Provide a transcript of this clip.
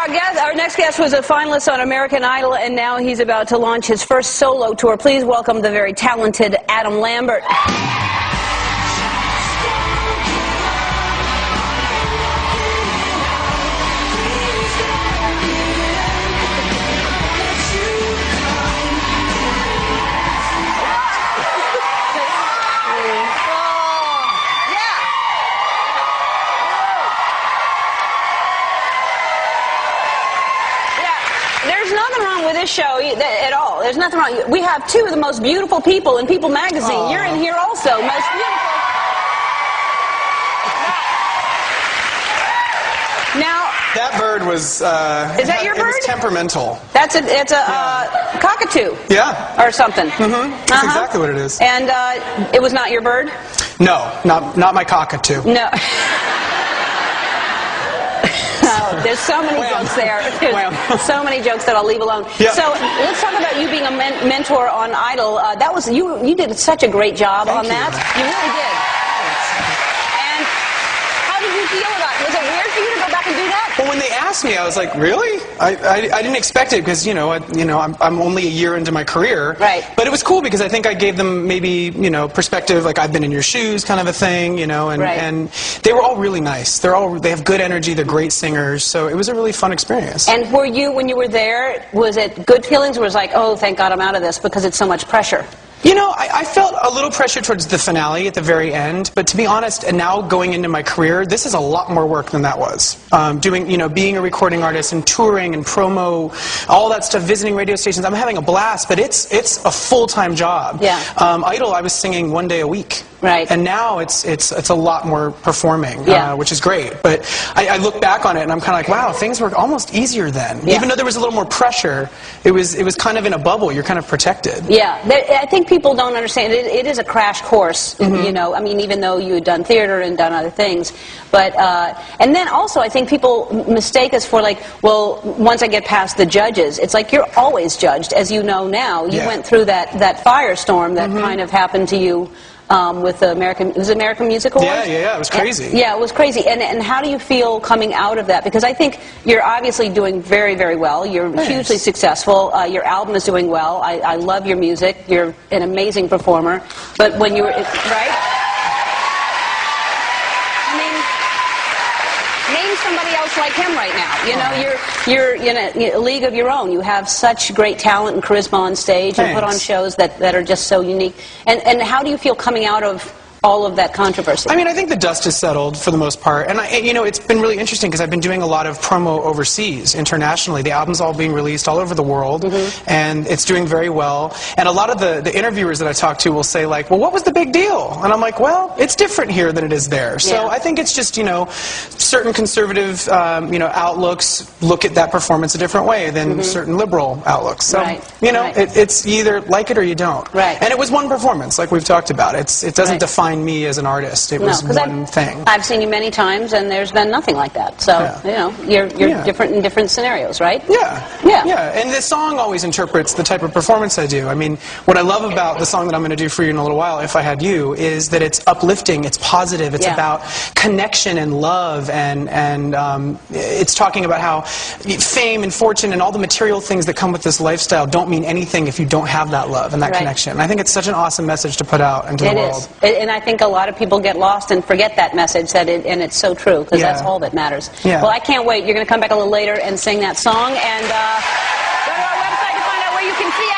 Our next guest was a finalist on American Idol, and now he's about to launch his first solo tour. Please welcome the very talented Adam Lambert. There's nothing wrong with this show at all. There's nothing wrong. We have two of the most beautiful people in People magazine. Aww. You're in here also. Most beautiful. Now, that bird was... is that your bird? It was temperamental. It's a cockatoo. Yeah. Or something. Mm-hmm. That's exactly what it is. And it was not your bird? No, not my cockatoo. No. There's so many jokes there. There's so many jokes that I'll leave alone. Yep. So let's talk about you being a mentor on Idol. That was you did such a great job on that. You really did. And how did you feel about it? Was it weird for you to go back and do that? Well, when they asked me, I was like, really? I didn't expect it because I'm only a year into my career. Right. But it was cool because I think I gave them maybe perspective, like I've been in your shoes, kind of a thing, and they were all really nice. They have good energy. They're great singers. So it was a really fun experience. And were you, when you were there, was it good feelings, or was it like, oh, thank God I'm out of this because it's so much pressure? I felt a little pressure towards the finale at the very end, but to be honest, and now going into my career, this is a lot more work than that was. Being a recording artist and touring and promo, all that stuff, visiting radio stations, I'm having a blast, but it's a full-time job. Yeah. Idol, I was singing one day a week. Right. And now it's a lot more performing, yeah. Which is great. But I look back on it and I'm kind of like, wow, things were almost easier then. Yeah. Even though there was a little more pressure, it was kind of in a bubble. You're kind of protected. Yeah. I think people don't understand. It is a crash course, I mean, even though you had done theater and done other things. But, and then also I think people mistake us for like, well, once I get past the judges, it's like you're always judged, as you know now. You went through that firestorm that kind of happened to you. With the American Music Awards? Yeah, it was crazy. Yeah, it was crazy. And how do you feel coming out of that? Because I think you're obviously doing very, very well. You're hugely successful. Your album is doing well. I love your music. You're an amazing performer. But when you were, right? Name somebody else like him right now. You're in a league of your own. You have such great talent and charisma on stage and put on shows that are just so unique. And how do you feel coming out of all of that controversy? I mean, I think the dust has settled for the most part. And, it's been really interesting because I've been doing a lot of promo overseas, internationally. The album's all being released all over the world, and it's doing very well. And a lot of the interviewers that I talk to will say, like, well, what was the big deal? And I'm like, well, it's different here than it is there. So I think it's just, certain conservative, outlooks look at that performance a different way than certain liberal outlooks. So, it's either like it or you don't. Right. And it was one performance, like we've talked about. It doesn't define me as an artist. It was one thing. I've seen you many times, and there's been nothing like that. So, you're different in different scenarios, right? Yeah. And the song always interprets the type of performance I do. I mean, what I love about the song that I'm going to do for you in a little while, If I Had You, is that it's uplifting, it's positive, it's about connection and love, and it's talking about how fame and fortune and all the material things that come with this lifestyle don't mean anything if you don't have that love and that connection. And I think it's such an awesome message to put out into the world. And I think a lot of people get lost and forget that message, and it's so true, because that's all that matters. Well, I can't wait. You're going to come back a little later and sing that song, and go to our website to find out where you can see